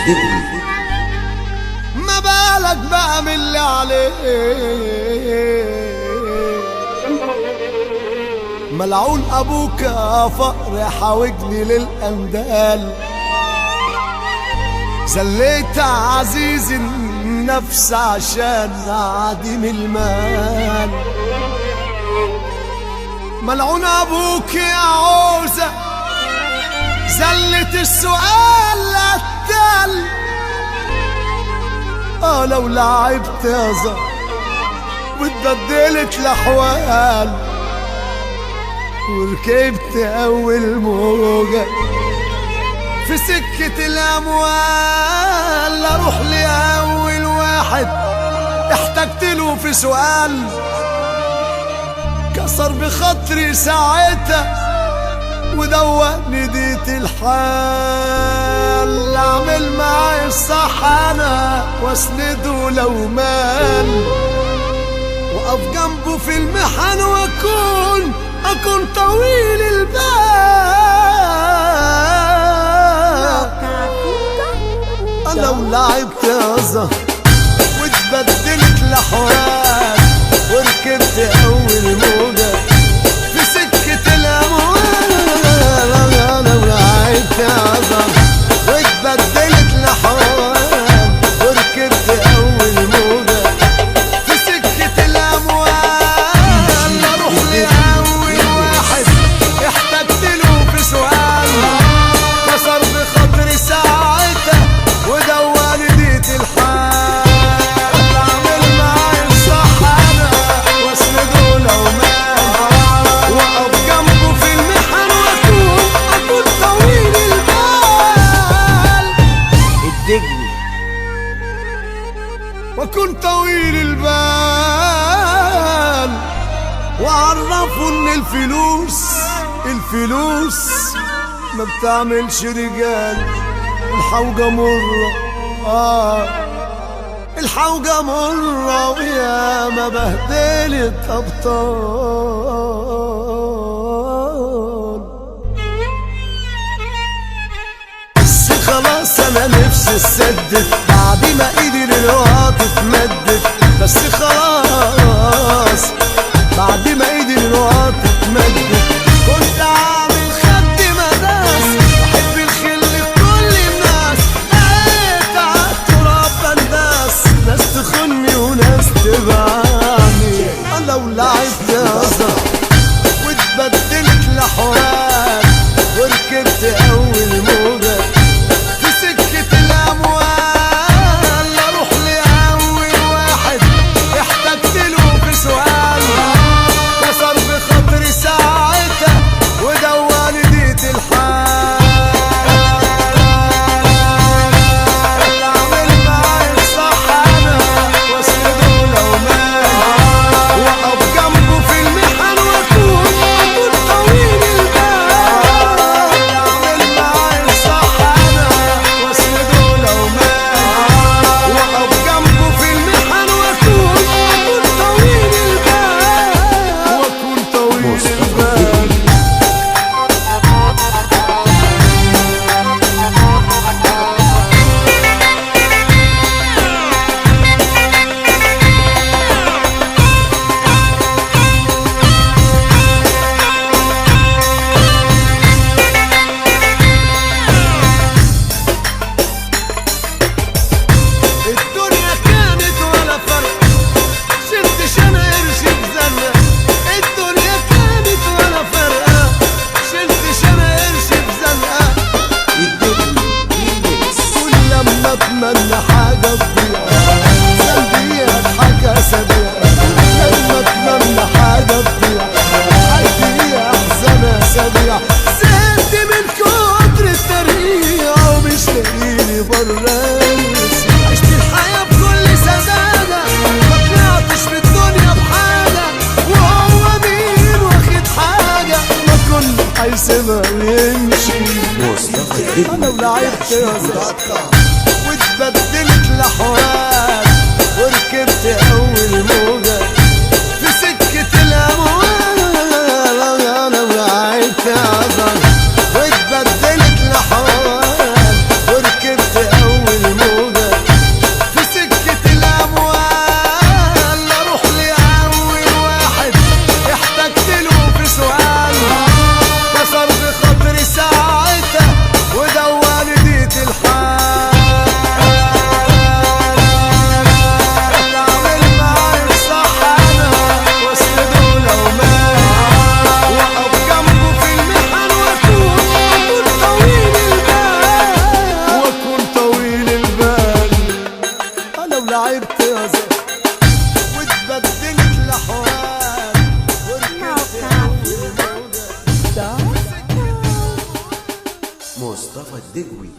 الدجوي. ما بالك بقى من اللي عليه، ملعون ابوك يا فقر حاوجني للاندال، زليت عزيز النفس عشان عديم المال. ملعون ابوك يا عوزة زلت السؤال للتل، لو لعبت يا زهر واتبدلت الاحوال، وركبت اول موجة في سكة الاموال، اروح لاول واحد احتجت له في سؤال، كسر بخاطري ساعتها ودوقني ديت الحال، اعمل معاي الصح انا واسنده لو مال، واقف جنبه في المحن واكون طويل البال. لو لعبت يا زهر واتبدلت الاحوال، وركبت اول موجة في سكة الاموال. لو لعبت يا زهر واتبدلت الاحوال، وركبت اول موجة في سكة الاموال، اروح لاول واحد احتجت له في سؤال، كسر بخاطري ساعتها ودواني ديت الحال، اعمل معاي الصح انا واسنده لو مال، واقف جنبه في المحن واكون طويل البال. الدجوي واكون طويل البال، وعرفوا ان الفلوس ما بتعملش رجال، الحوجة مرة الحوجة مرة ويا ما بهدلت أبطال. بس خلاص أنا نفسي اتسدد بعد ما إيدي للوقت اتمدت، بس خلاص بعد ما إيدي للوقت اتمدت، كنت عامل خد مداس وأحب الخل لكل الناس، لقيت عالتراب بنداس، ناس تخني وناس تبعني. لو لعبت يا زهر واتبدلت الأحوال، وركبت أول موجة في سكة الأموال، أروح لأول واحد احتجت له في سؤال، كسر بخاطري ساعتها ودواني ديت الحال، اعمل معاي الصح انا واسنده لو مال، واقف جنبه في المحن واكون طويل البال، اعمل معاي الصح انا واسنده لو مال، واقف جنبه في المحن واكون طويل البال، واكون طويل البال. الدنيا كانت ولا فرق، شلتش انا قرش في زنقة، الدنيا كانت ولا فرقة، شلتش انا قرش في زنقة، كل لما اتمنى حاجة تضيع قلبي اضحك اسابيع، لما اتمنى حاجة تضيع قلبي احزن اسابيع، زهقت من كتر الترقيع ومش لاقيلي برا، عشت الحياة بكل سذاجة، ما طلعتش في الدنيا بحاجة، وهو مين واخد حاجة، ما كل هيسيبها ويمشي. أنا ولعبت يا زهر واتبدلت الأحوال، وركبت أول موجة في سكة الأموال. أنا ولعبت يا زهر واتبدلت الأحوال، وركبت أول جوزك واتبدلت لحوار وركبت أول موجة. مصطفى الدجوي.